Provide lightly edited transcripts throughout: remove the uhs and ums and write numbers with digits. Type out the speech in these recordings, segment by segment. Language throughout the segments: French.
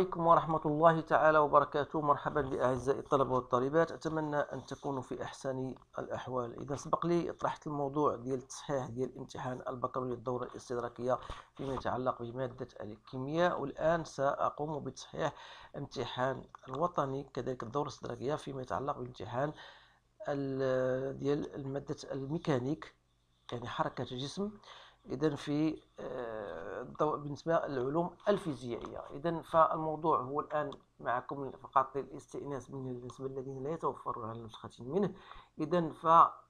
عليكم ورحمة الله تعالى وبركاته. مرحبا بأعزائي الطلبة والطالبات، أتمنى أن تكونوا في أحسن الأحوال. إذا سبق لي طرحت الموضوع ديال التصحيح ديال امتحان البكالوريا الدورة الاستدراكية فيما يتعلق بمادة الكيمياء، والآن سأقوم بتصحيح امتحان الوطني كذلك الدورة الاستدراكية فيما يتعلق بامتحان ديال مادة الميكانيك، يعني حركة الجسم. إذن في بالنسبة للعلوم الفيزيائية، إذن فالموضوع هو الآن معكم فقط للاستئناس بالنسبة للذين لا يتوفرون على نسخة منه. إذن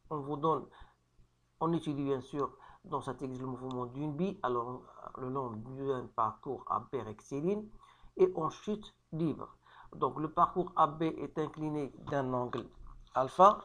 on vous donne, on étudie bien sûr dans cet exercice le mouvement d'une bille alors le long d'un parcours AB rectiligne et en chute libre. Donc le parcours AB est incliné d'un angle alpha,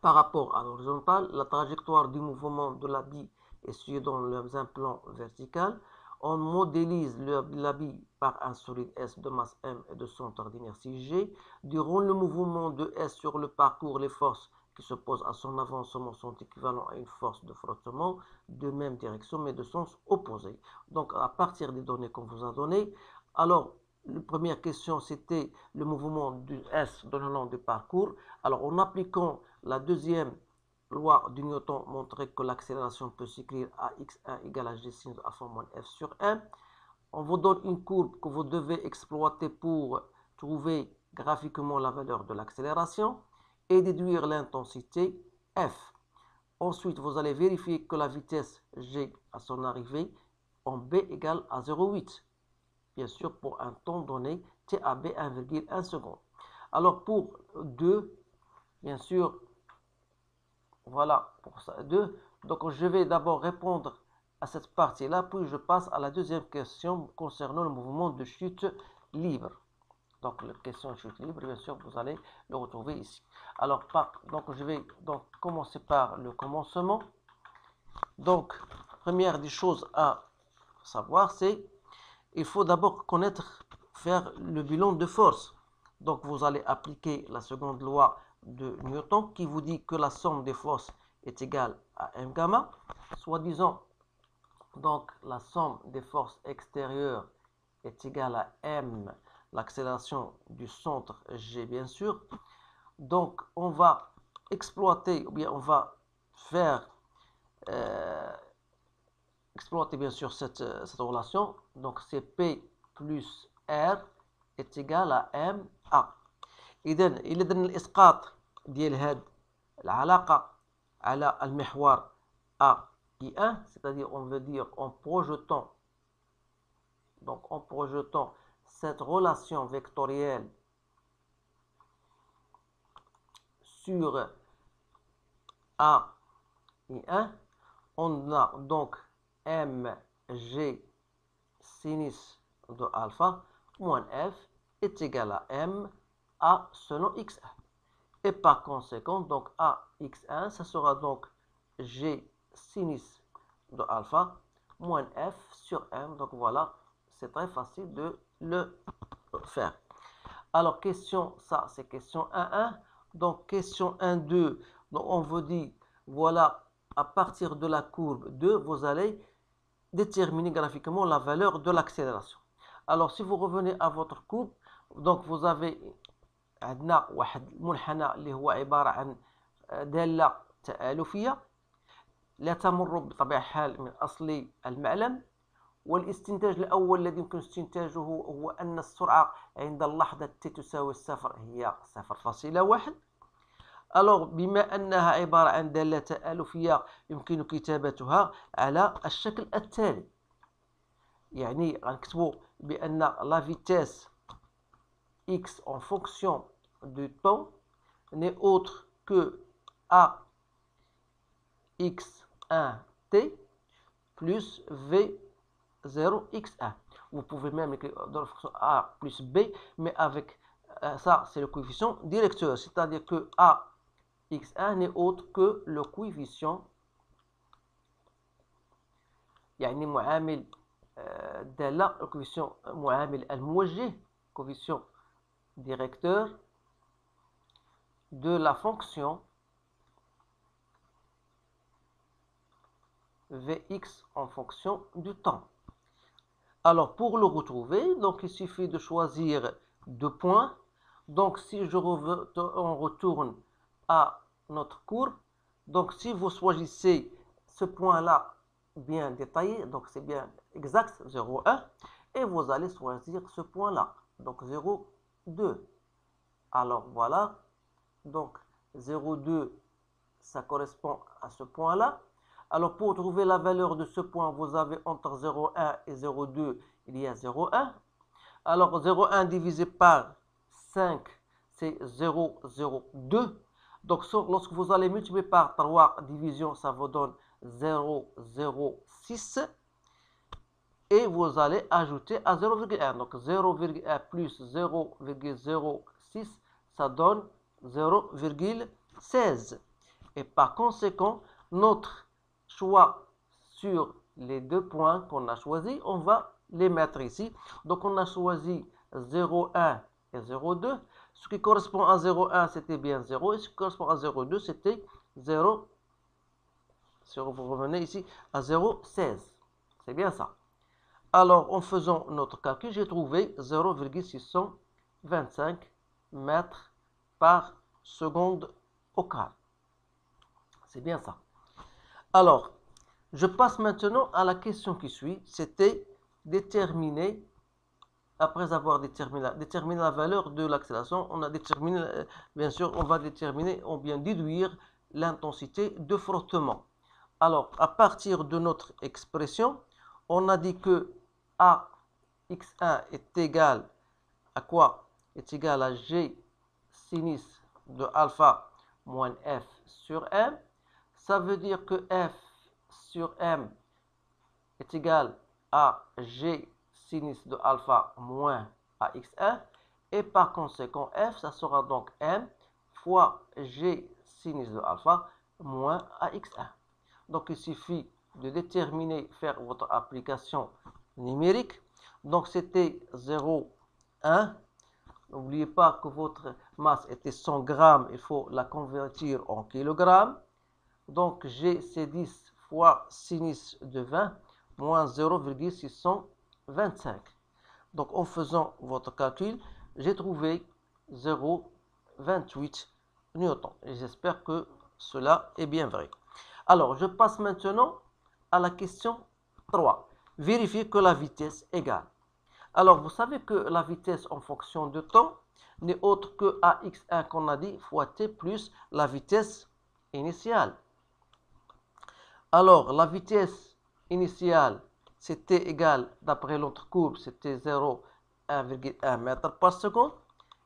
par rapport à l'horizontale. La trajectoire du mouvement de la bille est suivie dans un plan vertical. On modélise la bille par un solide S de masse M et de centre d'inertie G. Durant le mouvement de S sur le parcours, les forces qui s'opposent à son avancement sont équivalentes à une force de frottement de même direction mais de sens opposé. Donc à partir des données qu'on vous a données, alors la première question c'était le mouvement du S dans le long du parcours. Alors en appliquant la deuxième loi de Newton montrait que l'accélération peut s'écrire à x1 égale à g sin à fois moins f sur 1. On vous donne une courbe que vous devez exploiter pour trouver graphiquement la valeur de l'accélération et déduire l'intensité f. Ensuite, vous allez vérifier que la vitesse g à son arrivée en b égale à 0,8. Bien sûr, pour un temps donné, t à b 1,1 seconde. Alors pour 2, bien sûr, voilà pour ça 2. Donc je vais d'abord répondre à cette partie-là, puis je passe à la deuxième question concernant le mouvement de chute libre. Donc la question de chute libre, bien sûr, vous allez le retrouver ici. Alors donc je vais donc commencer par le commencement. Donc première des choses à savoir, c'est il faut d'abord faire le bilan de force. Donc vous allez appliquer la seconde loi de Newton qui vous dit que la somme des forces est égale à m gamma. Soi-disant, donc la somme des forces extérieures est égale à m, l'accélération du centre g bien sûr. Donc on va exploiter, ou bien on va faire exploiter bien sûr cette relation. Donc c'est P plus R est égal à MA. إذا الإسقاط ديال هاد العلاقة على المحور AI1, c'est-à-dire on veut dire en projetant cette relation vectorielle sur AI1, on a donc mg sinus de alpha moins f est égal à m a selon x1. Et par conséquent, donc a x1, ça sera donc g sinus de alpha moins f sur m. Donc voilà, c'est très facile de le faire. Alors question, ça c'est question 1.1. Donc question 1.2, donc on vous dit, voilà, à partir de la courbe 2, vous allez déterminer graphiquement la valeur de l'accélération. Alors si vous revenez à votre courbe, donc vous avez عندنا واحد المنحنى اللي هو عبارة عن دالة تآلفية لا تمر بطبيعة الحال من أصل المعلم، والاستنتاج الأول الذي يمكن استنتاجه هو أن السرعة عند اللحظة t تساوي الصفر هي 0.1. alors بما أنها عبارة عن دالة تآلفية يمكن كتابتها على الشكل التالي، يعني غنكتبوا بأن لا فيتيس x en fonction du temps n'est autre que AX1t plus V0x1. Vous pouvez même écrire dans la fonction A plus B, mais avec ça, c'est le coefficient directeur, c'est-à-dire que AX1 n'est autre que le coefficient, يعني معامل دالة le coefficient معامل الموجه, coefficient directeur de la fonction Vx en fonction du temps. Alors, pour le retrouver, donc il suffit de choisir deux points. Donc, si on retourne à notre courbe, donc si vous choisissez ce point-là bien détaillé, donc c'est bien exact, 0, 1, et vous allez choisir ce point-là, donc 0, 2. Alors, voilà, donc 0, 2, ça correspond à ce point-là. Alors, pour trouver la valeur de ce point, vous avez entre 0,1 et 0,2, il y a 0,1. Alors, 0,1 divisé par 5, c'est 0,02. Donc, lorsque vous allez multiplier par 3 divisions, ça vous donne 0,06. Et vous allez ajouter à 0,1. Donc, 0,1 plus 0,06, ça donne 0,16. Et par conséquent, notre choix sur les deux points qu'on a choisis, on va les mettre ici. Donc, on a choisi 0,1 et 0,2. Ce qui correspond à 0,1, c'était bien 0. Et ce qui correspond à 0,2, c'était 0. Si vous revenez ici à 0,16. C'est bien ça. Alors, en faisant notre calcul, j'ai trouvé 0,625 mètres par seconde au carré. C'est bien ça. Alors, je passe maintenant à la question qui suit. C'était déterminer, après avoir déterminé la valeur de l'accélération, on a déterminé, bien sûr, on va déterminer, on vient déduire l'intensité de frottement. Alors, à partir de notre expression, on a dit que AX1 est égal à quoi? Est égal à G sinus de alpha moins F sur M. Ça veut dire que F sur M est égal à G sinus de alpha moins AX1. Et par conséquent, F, ça sera donc M fois G sinus de alpha moins AX1. Donc, il suffit de déterminer, faire votre application numérique. Donc, c'était 0,1. N'oubliez pas que votre masse était 100 grammes. Il faut la convertir en kilogrammes. Donc, G, c'est 10 fois sinus de 20 moins 0,625. Donc, en faisant votre calcul, j'ai trouvé 0,28 newtons. Et j'espère que cela est bien vrai. Alors, je passe maintenant à la question 3. Vérifier que la vitesse égale. Alors, vous savez que la vitesse en fonction de temps n'est autre que AX1 qu'on a dit fois T plus la vitesse initiale. Alors, la vitesse initiale, c'était égal, d'après l'autre courbe, c'était 0,1 mètre par seconde.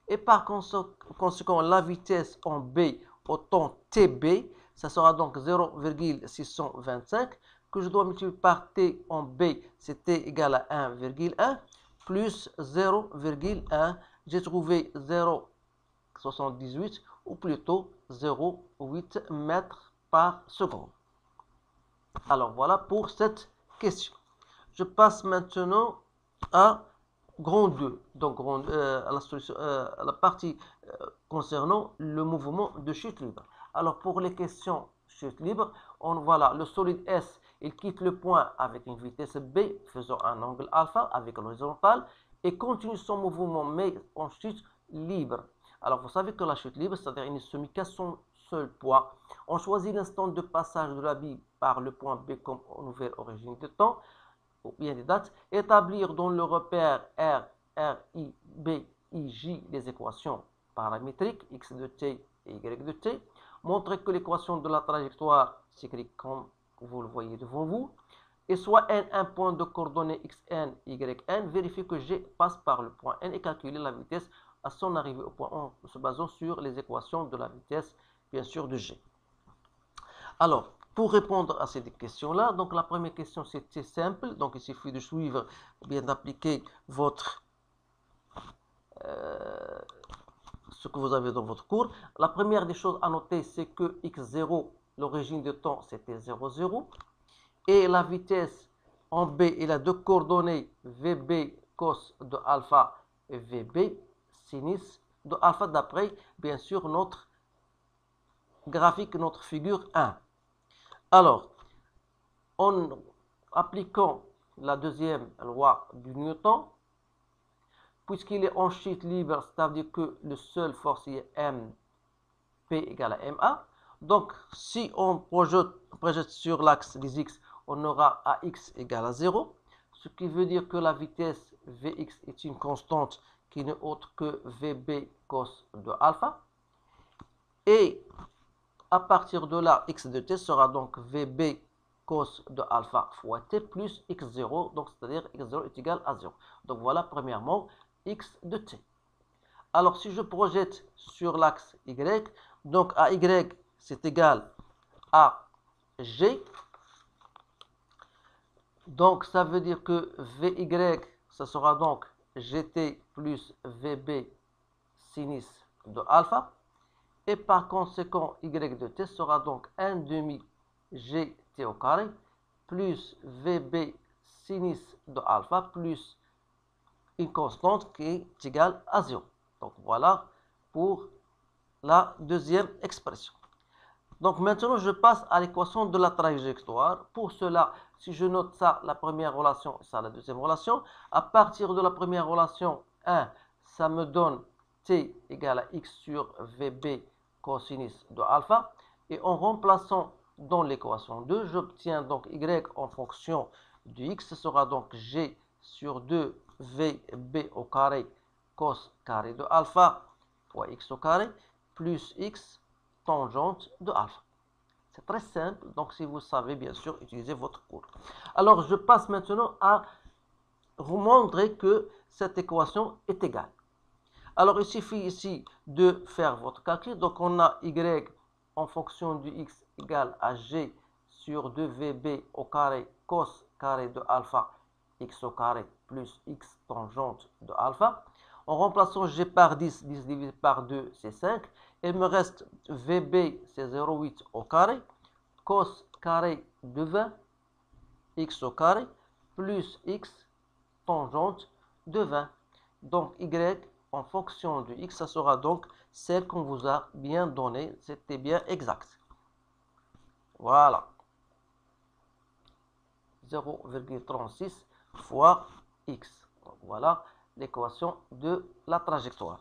Et par conséquent, la vitesse en B au temps TB, ça sera donc 0,625 que je dois multiplier par T en B, c'était égal à 1,1 plus 0,1. J'ai trouvé 0,78 ou plutôt 0,8 mètres par seconde. Alors voilà pour cette question. Je passe maintenant à grand 2, donc à la partie concernant le mouvement de chute libre. Alors pour les questions chute libre, voilà, le solide S, il quitte le point avec une vitesse B, faisant un angle alpha avec l'horizontale, et continue son mouvement, mais en chute libre. Alors vous savez que la chute libre, c'est-à-dire il ne se met qu'à son seul poids. On choisit l'instant de passage de la bille par le point B comme nouvelle origine de temps, ou bien des dates, établir dans le repère R, I, B, I, J les équations paramétriques x de t et y de t, montrer que l'équation de la trajectoire s'écrit comme vous le voyez devant vous, et soit n un point de coordonnées xn, yn, vérifier que g passe par le point n et calculer la vitesse à son arrivée au point en se basant sur les équations de la vitesse, bien sûr, de g. Alors, pour répondre à ces questions-là, donc la première question c'était simple, donc il suffit de suivre, bien d'appliquer ce que vous avez dans votre cours. La première des choses à noter, c'est que x0, l'origine de temps, c'était 0, 0. Et la vitesse en B, il a deux coordonnées, VB cos de alpha et VB sinus de alpha, d'après, bien sûr, notre graphique, notre figure 1. Alors, En appliquant la deuxième loi de Newton, puisqu'il est en chute libre, c'est-à-dire que le seul forcier M, P égale à MA. Donc, si on projette sur l'axe des X, on aura AX égale à 0, ce qui veut dire que la vitesse Vx est une constante qui n'est autre que Vb cos de alpha. Et à partir de là, x de t sera donc Vb cos de alpha fois t plus x0, donc c'est-à-dire x0 est égal à 0. Donc voilà premièrement x de t. Alors si je projette sur l'axe y, donc à y c'est égal à g, donc ça veut dire que vy, ça sera donc gt plus vb sinus de alpha, et par conséquent y de t sera donc 1 demi gt au carré plus vb sinus de alpha plus une constante qui est égale à 0. Donc voilà pour la deuxième expression. Donc maintenant je passe à l'équation de la trajectoire. Pour cela, si je note ça, la première relation, ça la deuxième relation, à partir de la première relation 1, ça me donne t égale à x sur vb cosinus de alpha. Et en remplaçant dans l'équation 2, j'obtiens donc y en fonction du x, ce sera donc g sur 2 vb au carré cos carré de alpha fois x au carré plus x tangente de alpha. C'est très simple, donc si vous savez bien sûr utiliser votre cours. Alors je passe maintenant à vous montrer que cette équation est égale. Alors il suffit ici de faire votre calcul. Donc on a y en fonction du x égale à g sur 2vb au carré cos carré de alpha x au carré plus x tangente de alpha. En remplaçant g par 10, 10 divisé par 2, c'est 5. Il me reste vb, c'est 0,8 au carré, cos carré de 20, x au carré, plus x tangente de 20. Donc y en fonction du x, ça sera donc celle qu'on vous a bien donnée. C'était bien exact. Voilà. 0,36 fois x. Donc, voilà l'équation de la trajectoire.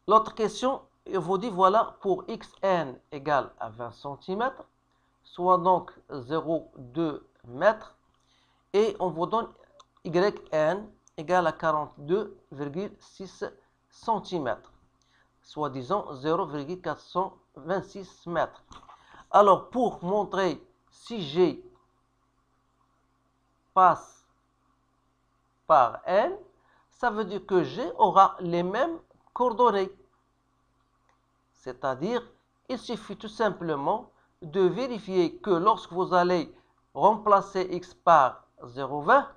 L'autre question, il vous dit, voilà, pour xn égale à 20 cm, soit donc 0,2 mètres, et on vous donne yn égale à 42,6 cm, soit disons 0,426 mètres. Alors, pour montrer si g passe par n, ça veut dire que g aura les mêmes coordonnées. C'est-à-dire, il suffit tout simplement de vérifier que lorsque vous allez remplacer x par 0,20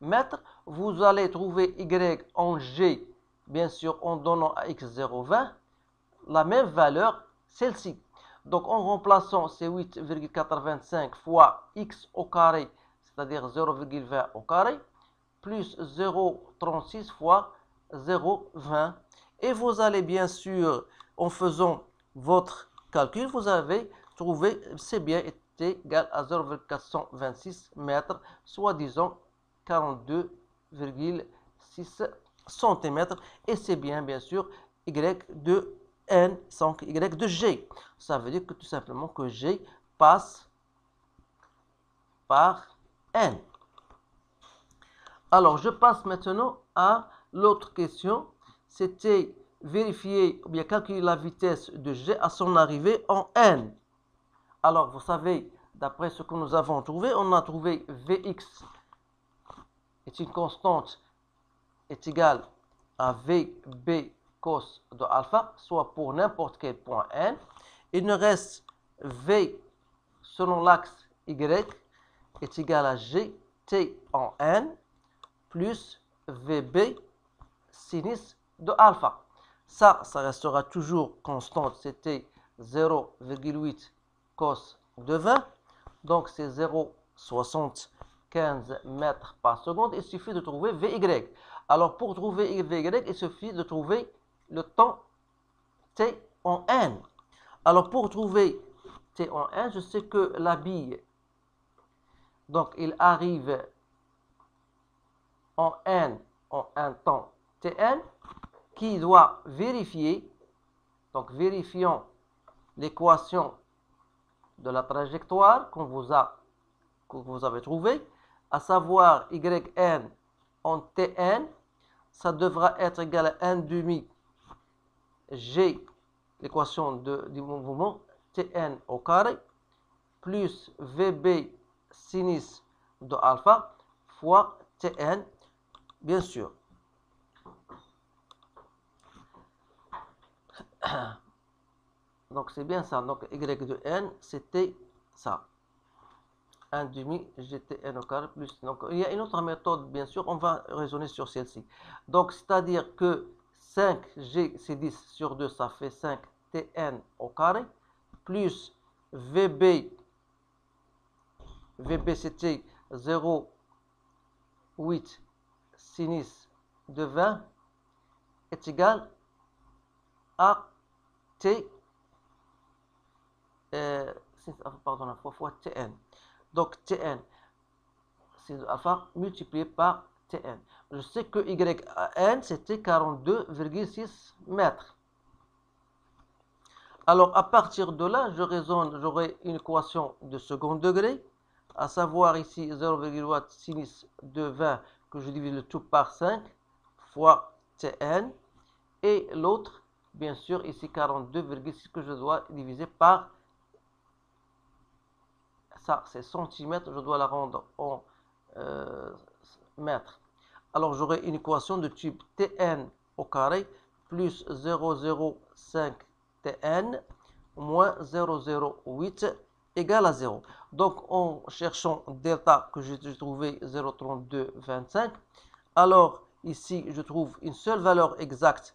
mètres, vous allez trouver y en g, bien sûr en donnant à x 0,20, la même valeur, celle-ci. Donc en remplaçant ces 8,85 fois x au carré, c'est-à-dire 0,20 au carré, plus 0,36 fois 0,20. Et vous allez bien sûr, en faisant votre calcul, vous avez trouvé, c'est bien, est égal à 0,426 mètres, soit disons 42,6 cm. Et c'est bien sûr, y de n, sans y de g. Ça veut dire que tout simplement que g passe par n. Alors, je passe maintenant à l'autre question. C'était vérifier ou bien calculer la vitesse de g à son arrivée en n. Alors, vous savez, d'après ce que nous avons trouvé, on a trouvé Vx est une constante est égale à Vb cos de alpha, soit pour n'importe quel point n. Il nous reste V selon l'axe y est égal à gt en n plus Vb sinus de alpha. Ça restera toujours constante. C'était 0,8 cos de 20. Donc, c'est 0,75 mètres par seconde. Il suffit de trouver Vy. Alors, pour trouver Vy, il suffit de trouver le temps t en n. Alors, pour trouver t en n, je sais que la bille Donc, il arrive en un temps Tn, qui doit vérifier, donc vérifions l'équation de la trajectoire que vous avez trouvée, à savoir yn en Tn, ça devra être égal à 1 demi G, l'équation du mouvement, Tn au carré, plus Vb sinus de alpha, fois Tn, bien sûr. Donc c'est bien ça. Donc y de n, c'était ça. 1 demi GTN au carré plus. Donc il y a une autre méthode, bien sûr, on va raisonner sur celle-ci. Donc c'est-à-dire que 5G, c'est 10 sur 2, ça fait 5 TN au carré, plus VB c'était 0,8 sinus de 20 est égal à T, pardon, fois Tn. Donc Tn, c'est alpha multiplié par Tn. Je sais que Yn, c'était 42,6 mètres. Alors, à partir de là, j'aurai une équation de second degré, à savoir ici 0,8 sinus de 20 que je divise le tout par 5 fois Tn, et l'autre, bien sûr, ici 42,6 que je dois diviser par, ça c'est centimètres, je dois la rendre en mètres. Alors j'aurai une équation de type Tn au carré plus 0,05 Tn moins 0,08 égale à 0. Donc en cherchant delta que j'ai trouvé 0,3225, alors ici je trouve une seule valeur exacte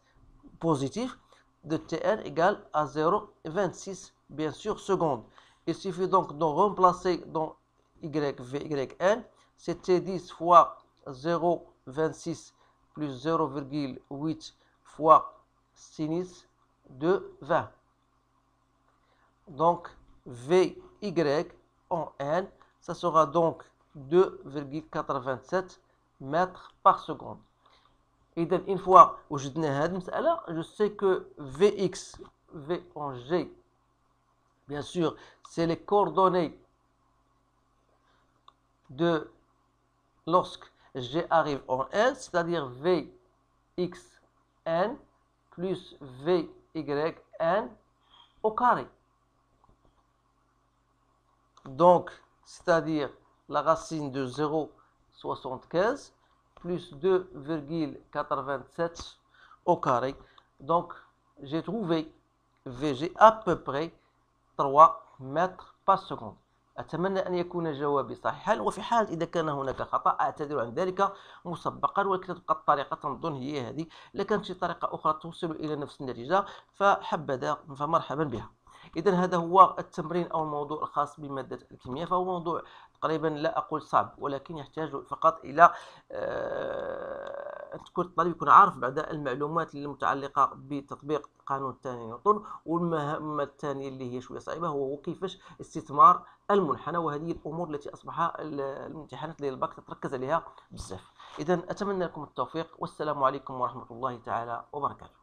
positive de Tn égale à 0,26 bien sûr secondes. Il suffit donc de remplacer dans Yn, c'était 10 fois 0,26 plus 0,8 fois sinus de 20. Donc, Vy en N, ça sera donc 2,87 mètres par seconde. Et donc, une fois où je sais que Vx, V en G, bien sûr, c'est les coordonnées de lorsque G arrive en N, c'est-à-dire Vxn plus Vyn au carré. Donc, c'est-à-dire la racine de 0,75 plus 2,87 au carré. Donc, j'ai trouvé Vg à peu près 3 mètres par seconde. أتمنى أن يكون جوابي صحيحا، وفي حال إذا كان هناك خطأ أعتذر عن ذلك مسبقا، ولكن تبقى الطريقة تنظن هي هذه. إذا كانت شي طريقة أخرى توصل إلى نفس النتيجة فحبذا فمرحبا بها. إذا هذا هو التمرين أو الموضوع الخاص بمادة الكيمياء، فهو موضوع تقريبا لا أقول صعب، ولكن يحتاج فقط إلى أن تكون الطالب يكون عارف بعد المعلومات المتعلقة بتطبيق قانون الثاني نيوتن، والمهمة الثانية اللي هي شوية صعبة هو كيفاش استثمار المنحنى، وهذه الأمور التي أصبح الامتحانات للباك تتركز عليها بزاف. إذا أتمنى لكم التوفيق، والسلام عليكم ورحمة الله تعالى وبركاته.